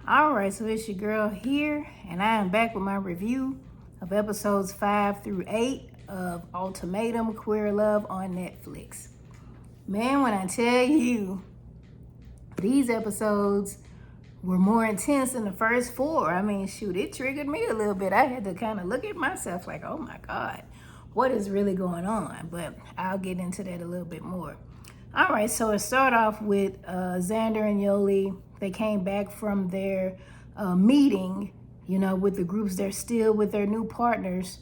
Alright, so it's your girl here, and I am back with my review of episodes 5 through 8 of Ultimatum Queer Love on Netflix. Man, when I tell you, these episodes were more intense than the first 4. I mean, shoot, it triggered me a little bit. I had to kind of look at myself like, oh my God, what is really going on? But I'll get into that a little bit more. All right, so it started off with Xander and Yoli. They came back from their meeting, with the groups. They're still with their new partners.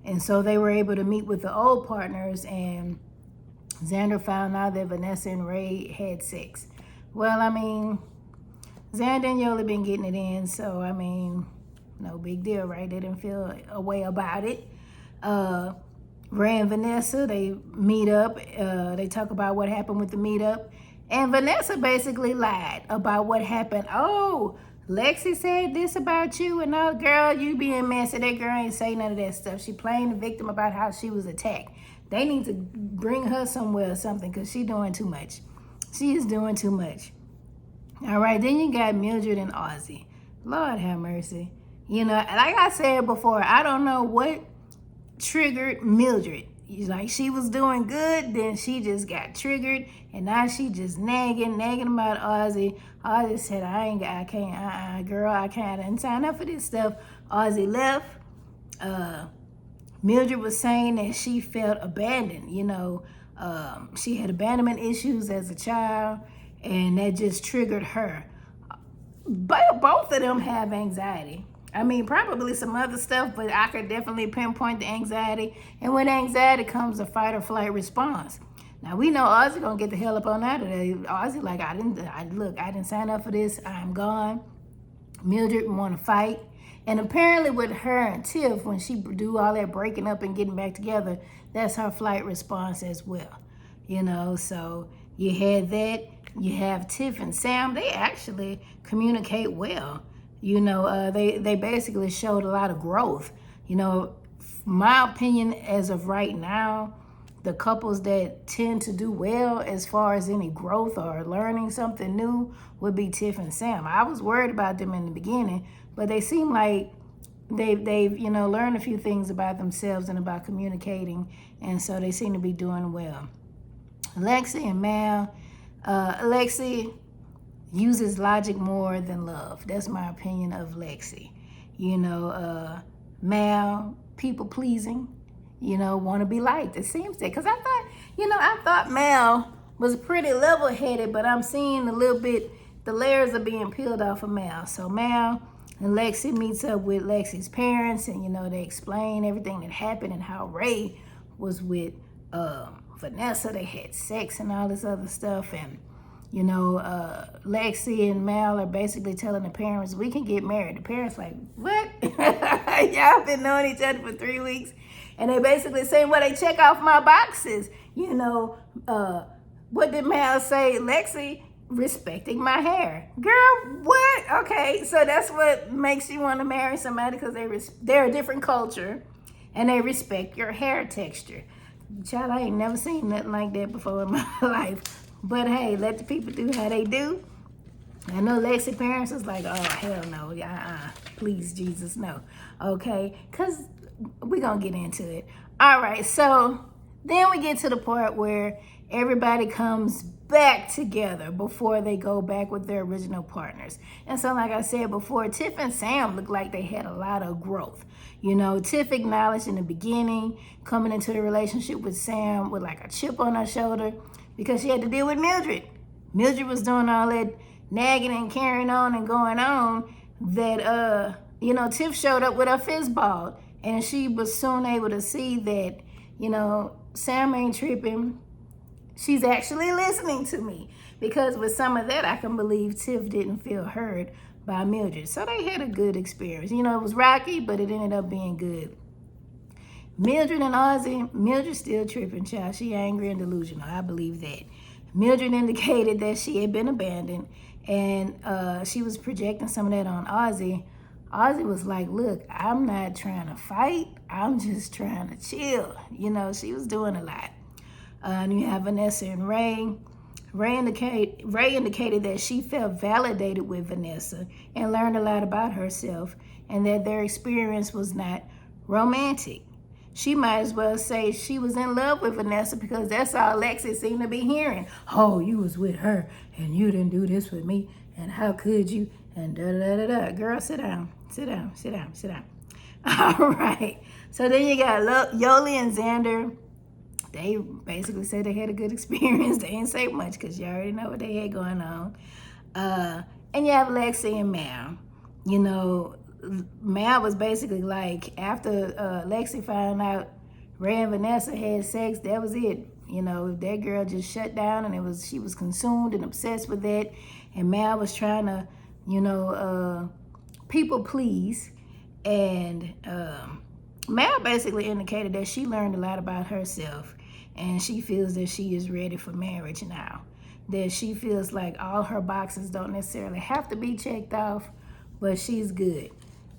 And so they were able to meet with the old partners, and Xander found out that Vanessa and Ray had sex. Well, I mean, Xander and Yoli been getting it in, so, I mean, no big deal, right? They didn't feel a way about it. Ray and Vanessa, they meet up. They talk about what happened with the meetup. And Vanessa basically lied about what happened. Oh, Lexi said this about you, and all, girl, you being messy. That girl ain't say none of that stuff. She playing the victim about how she was attacked. They need to bring her somewhere or something, because she doing too much. She is doing too much. All right, then you got Mildred and Ozzy. Lord have mercy. Like I said before, I don't know what triggered Mildred. Like, she was doing good, then she just got triggered, and now she just nagging about Ozzy. Ozzy said, I can't, girl, I can't. I didn't sign up for this stuff. Ozzy left. Mildred was saying that she felt abandoned. She had abandonment issues as a child, and that just triggered her. But both of them have anxiety. I mean, probably some other stuff, but I could definitely pinpoint the anxiety. And with anxiety comes a fight or flight response. Now, we know Ozzy gonna get the hell up on out of there. Ozzy like, I didn't sign up for this. I'm gone. Mildred want to fight. And apparently with her and Tiff, when she do all that breaking up and getting back together, that's her flight response as well. So you had that. You have Tiff and Sam. They actually communicate well. They basically showed a lot of growth. My opinion as of right now, the couples that tend to do well as far as any growth or learning something new would be Tiff and Sam. I was worried about them in the beginning, but they seem like they've learned a few things about themselves and about communicating, and so they seem to be doing well. Lexi and Mal. Lexi uses logic more than love. That's my opinion of Lexi. Mal, people pleasing, want to be liked. It seems that, because I thought Mal was pretty level headed, but I'm seeing a little bit, the layers are being peeled off of Mal. So Mal and Lexi meets up with Lexi's parents, and they explain everything that happened and how Ray was with Vanessa. They had sex and all this other stuff, and Lexi and Mal are basically telling the parents, we can get married. The parents like, what? Y'all been knowing each other for 3 weeks? And they basically saying, well, they check off my boxes. What did Mal say? Lexi, respecting my hair. Girl, what? Okay, so that's what makes you want to marry somebody, because they're a different culture, and they respect your hair texture. Child, I ain't never seen nothing like that before in my life. But hey, let the people do how they do. I know Lexi parents was like, oh, hell no. Please, Jesus, no. Okay? Because we're going to get into it. All right, so then we get to the part where everybody comes back together before they go back with their original partners. And so, like I said before, Tiff and Sam looked like they had a lot of growth. Tiff acknowledged in the beginning, coming into the relationship with Sam with like a chip on her shoulder, because she had to deal with Mildred. Mildred was doing all that nagging and carrying on and going on that, Tiff showed up with her fist balled. And she was soon able to see that, Sam ain't tripping. She's actually listening to me. Because with some of that, I can believe Tiff didn't feel heard by Mildred. So they had a good experience. It was rocky, but it ended up being good. Mildred and Ozzy, Mildred still tripping, child. She angry and delusional. I believe that. Mildred indicated that she had been abandoned, and she was projecting some of that on Ozzy. Ozzy was like, look, I'm not trying to fight. I'm just trying to chill. She was doing a lot. And you have Vanessa and Ray. Ray indicated that she felt validated with Vanessa and learned a lot about herself, and that their experience was not romantic. She might as well say she was in love with Vanessa, because that's all Lexi seemed to be hearing. Oh, you was with her and you didn't do this with me, and how could you? And da da da da. Girl, sit down, sit down, sit down, sit down. All right. So then you got Yoli and Xander. They basically said they had a good experience. They didn't say much because you already know what they had going on. And you have Lexi and Mal. You know, Mal was basically like, after Lexi found out Ray and Vanessa had sex, that was it. You know, that girl just shut down, and she was consumed and obsessed with that. And Mal was trying to, you know, people please. And Mal basically indicated that she learned a lot about herself, and she feels that she is ready for marriage now. That she feels like all her boxes don't necessarily have to be checked off, but she's good.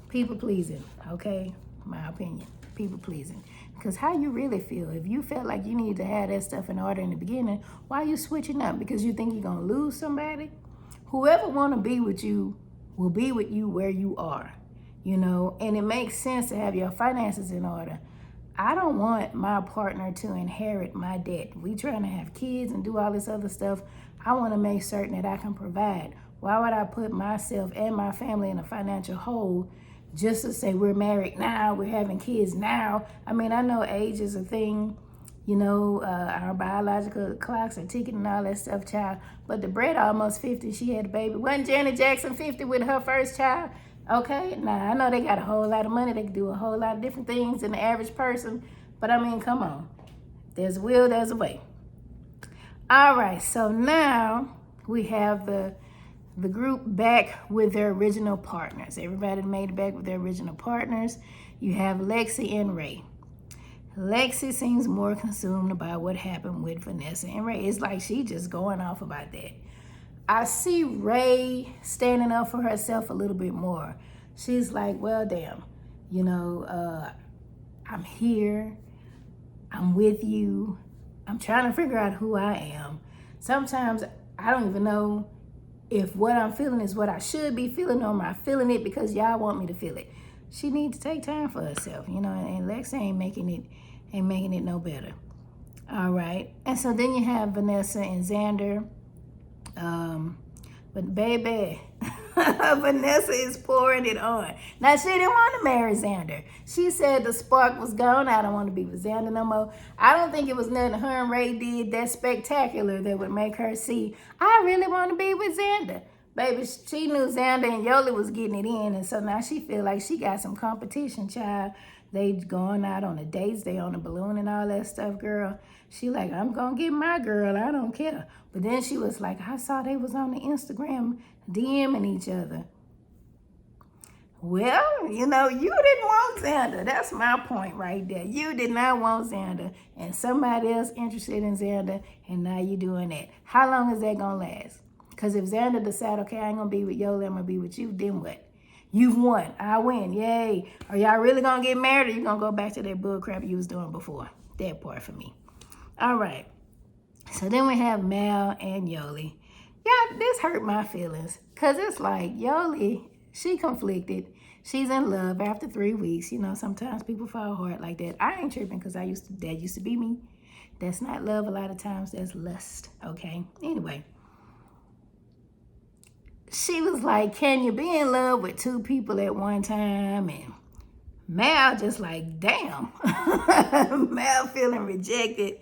People pleasing, okay? My opinion, people pleasing. Because how you really feel, if you felt like you need to have that stuff in order in the beginning, why are you switching up? Because you think you're going to lose somebody? Whoever want to be with you will be with you where you are. You know, and it makes sense to have your finances in order. I don't want my partner to inherit my debt. We trying to have kids and do all this other stuff. I want to make certain that I can provide. Why would I put myself and my family in a financial hole just to say we're married now, we're having kids now? I mean, I know age is a thing. You know, our biological clocks are ticking and all that stuff, child. But the Brett almost 50, she had a baby. Wasn't Janet Jackson 50 with her first child? Okay, now I know they got a whole lot of money. They can do a whole lot of different things than the average person. But I mean, come on. There's a will, there's a way. All right, so now we have the group back with their original partners. Everybody made it back with their original partners. You have Lexi and Ray. Lexi seems more consumed about what happened with Vanessa and Ray. It's like she just going off about that. I see Ray standing up for herself a little bit more. She's like, well, damn, you know, I'm here. I'm with you. I'm trying to figure out who I am. Sometimes I don't even know if what I'm feeling is what I should be feeling, or am I feeling it because y'all want me to feel it. She needs to take time for herself, you know, and Lex ain't making it no better. All right. And so then you have Vanessa and Xander. But baby, Vanessa is pouring it on. Now, she didn't want to marry Xander. She said the spark was gone. I don't want to be with Xander no more. I don't think it was nothing her and Ray did that spectacular that would make her see, I really want to be with Xander. Baby, she knew Xander and Yoli was getting it in, and so now she feel like she got some competition, child. They going out on the dates, they on the balloon and all that stuff, girl. She like, I'm gonna get my girl, I don't care. But then she was like, I saw they was on the Instagram DMing each other. Well, you know, you didn't want Xander. That's my point right there. You did not want Xander, and somebody else interested in Xander, and now you doing that. How long is that gonna last? Because if Xander decide, okay, I ain't gonna be with Yola, I'm gonna be with you, then what? You've won. I win. Yay. Are y'all really gonna get married, or you gonna go back to that bull crap you was doing before? That part for me. All right. So then we have Mal and Yoli. Yeah, this hurt my feelings. Because it's like, Yoli, she conflicted. She's in love after 3 weeks. You know, sometimes people fall hard like that. I ain't tripping because that used to be me. That's not love a lot of times. That's lust. Okay? Anyway. She was like, can you be in love with 2 people at one time? And Mal just like, damn. Mal feeling rejected.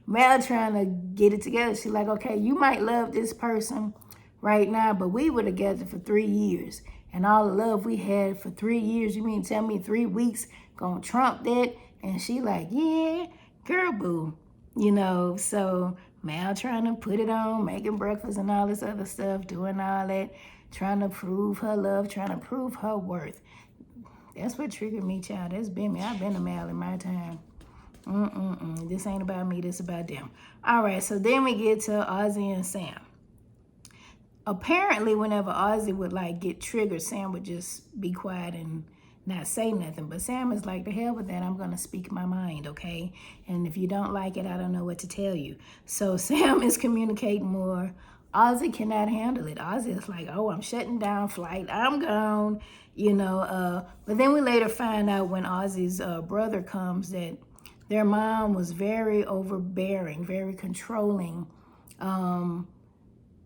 Mal trying to get it together. She's like, okay, you might love this person right now, but we were together for 3 years. And all the love we had for 3 years, you mean tell me 3 weeks gonna trump that? And she like, yeah, girl, boo. You know, so Mal trying to put it on, making breakfast and all this other stuff, doing all that, trying to prove her love, trying to prove her worth. That's what triggered me, child. That's been me. I've been a Mal in my time. This ain't about me. This about them. All right, so then we get to Ozzy and Sam. Apparently, whenever Ozzy would like get triggered, Sam would just be quiet and not say nothing. But Sam is like, the hell with that. I'm going to speak my mind, okay? And if you don't like it, I don't know what to tell you. So Sam is communicating more. Ozzy cannot handle it. Ozzy is like, oh, I'm shutting down flight. I'm gone, But then we later find out when Ozzy's brother comes that their mom was very overbearing, very controlling,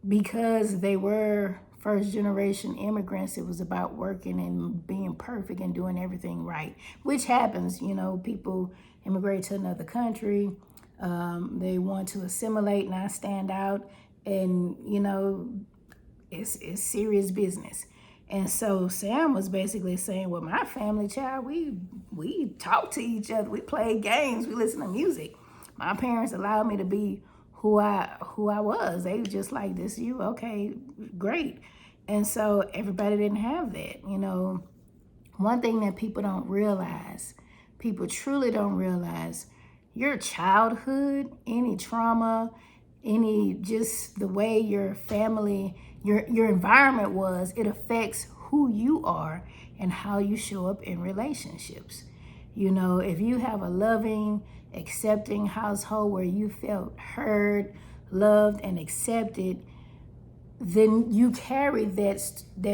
because they were first generation immigrants. It was about working and being perfect and doing everything right, which happens. People immigrate to another country. They want to assimilate, not stand out. And, it's serious business. And so Sam was basically saying, well, my family, child, we talk to each other. We play games. We listen to music. My parents allowed me to be who I was. They were just like, this you, okay, great. And so everybody didn't have that. One thing that people don't realize, people truly don't realize, your childhood, any trauma, any just the way your family, your environment was, it affects who you are and how you show up in relationships. If you have a loving, accepting household where you felt heard, loved, and accepted, then you carry that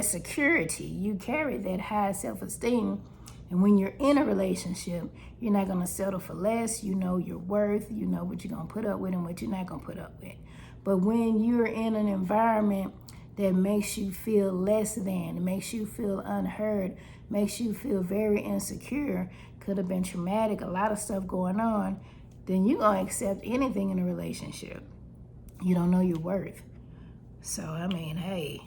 security. You carry that high self-esteem. And when you're in a relationship, you're not going to settle for less. You know your worth. You know what you're going to put up with and what you're not going to put up with. But when you're in an environment that makes you feel less than, makes you feel unheard, makes you feel very insecure, could have been traumatic, a lot of stuff going on, then you're going to accept anything in a relationship. You don't know your worth. So, hey,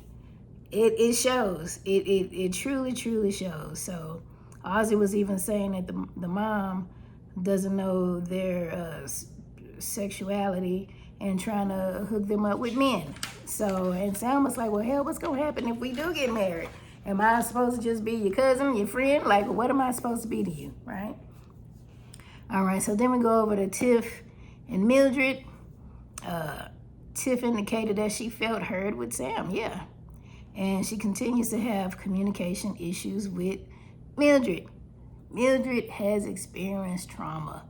it shows. It truly, truly shows. So, Ozzy was even saying that the mom doesn't know their sexuality and trying to hook them up with men. So, and Sam was like, well, hell, what's going to happen if we do get married? Am I supposed to just be your cousin, your friend? Like, what am I supposed to be to you, right? All right, so then we go over to Tiff and Mildred. Tiff indicated that she felt heard with Sam, yeah. And she continues to have communication issues with Mildred. Mildred has experienced trauma.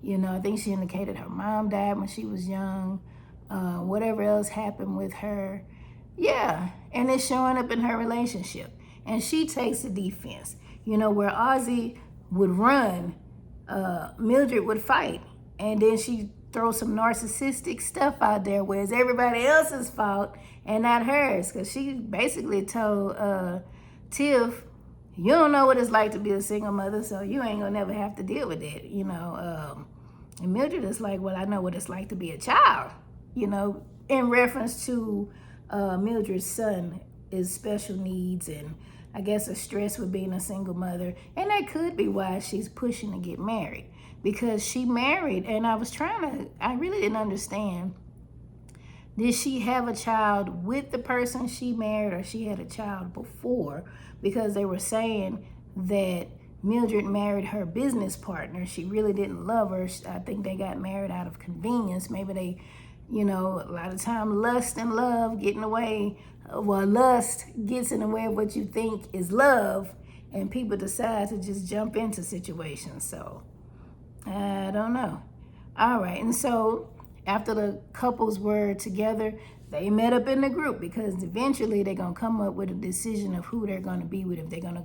I think she indicated her mom died when she was young. Whatever else happened with her. Yeah, and it's showing up in her relationship. And she takes the defense. Where Ozzy would run, Mildred would fight. And then she throws some narcissistic stuff out there where it's everybody else's fault and not hers. Because she basically told Tiff, you don't know what it's like to be a single mother, so you ain't gonna never have to deal with it, And Mildred is like, well, I know what it's like to be a child, in reference to Mildred's son is special needs and I guess a stress with being a single mother. And that could be why she's pushing to get married, because she married, and I really didn't understand. Did she have a child with the person she married, or she had a child before? Because they were saying that Mildred married her business partner. She really didn't love her. I think they got married out of convenience. Maybe they, a lot of time lust and love get in the way. Well, lust gets in the way of what you think is love, and people decide to just jump into situations. So, I don't know. All right, and so after the couples were together, they met up in the group because eventually they're going to come up with a decision of who they're going to be with. If they're going to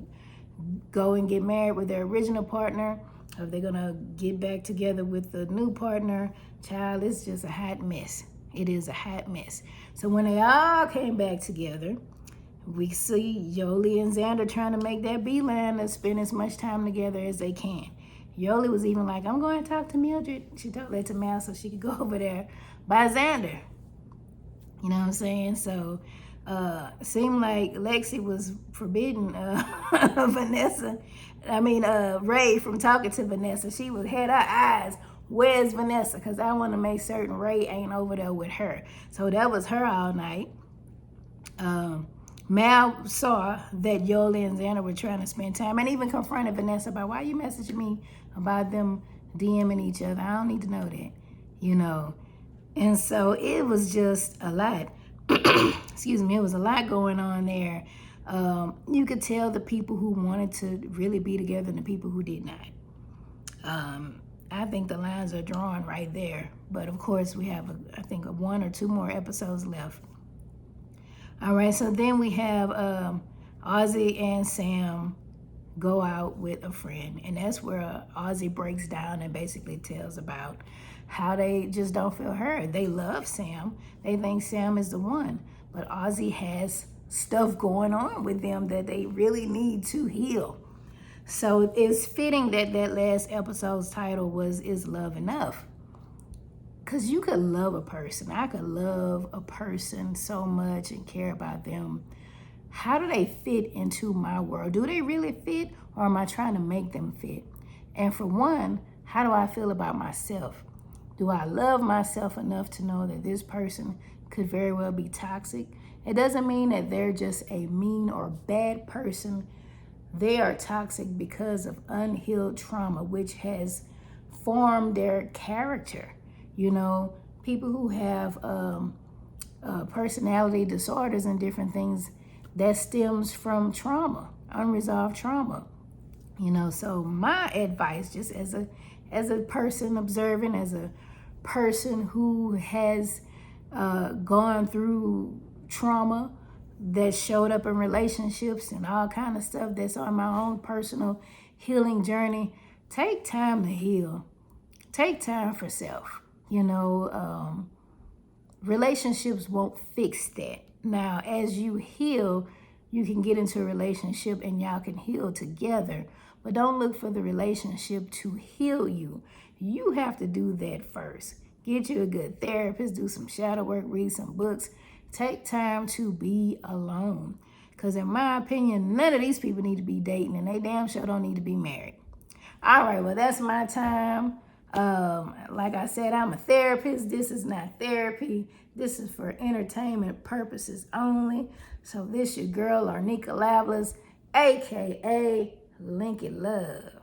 go and get married with their original partner, or if they're going to get back together with the new partner. Child, it's just a hot mess. It is a hot mess. So when they all came back together, we see Yoli and Xander trying to make that beeline to spend as much time together as they can. Yoli was even like, I'm going to talk to Mildred. She told that to Mal so she could go over there by Xander. You know what I'm saying? So it seemed like Lexi was forbidding Ray from talking to Vanessa. She had her eyes, where's Vanessa? Because I want to make certain Ray ain't over there with her. So that was her all night. Mal saw that Yoli and Xander were trying to spend time, and even confronted Vanessa about, why you messaging me about them DMing each other? I don't need to know that, And so it was just a lot. Excuse me, it was a lot going on there. You could tell the people who wanted to really be together and the people who did not. I think the lines are drawn right there. But of course, we have, I think, one or two more episodes left. All right, so then we have Ozzy and Sam go out with a friend. And that's where Ozzy breaks down and basically tells about how they just don't feel heard. They love Sam. They think Sam is the one. But Ozzy has stuff going on with them that they really need to heal. So it's fitting that that last episode's title was Is Love Enough? Because you could love a person. I could love a person so much and care about them. How do they fit into my world? Do they really fit, or am I trying to make them fit? And for one, how do I feel about myself? Do I love myself enough to know that this person could very well be toxic? It doesn't mean that they're just a mean or bad person. They are toxic because of unhealed trauma, which has formed their character. You know, people who have personality disorders and different things, that stems from trauma, unresolved trauma. You know, so my advice, just as a person observing, as a person who has gone through trauma that showed up in relationships and all kind of stuff that's on my own personal healing journey, take time to heal. Take time for self. You know, relationships won't fix that. Now, as you heal, you can get into a relationship and y'all can heal together. But don't look for the relationship to heal you. You have to do that first. Get you a good therapist, do some shadow work, read some books. Take time to be alone. Because in my opinion, none of these people need to be dating, and they damn sure don't need to be married. All right, well, that's my time. Like I said, I'm a therapist. This is not therapy. This is for entertainment purposes only. So this your girl, Arnika Lavlas, a.k.a. Linky Love.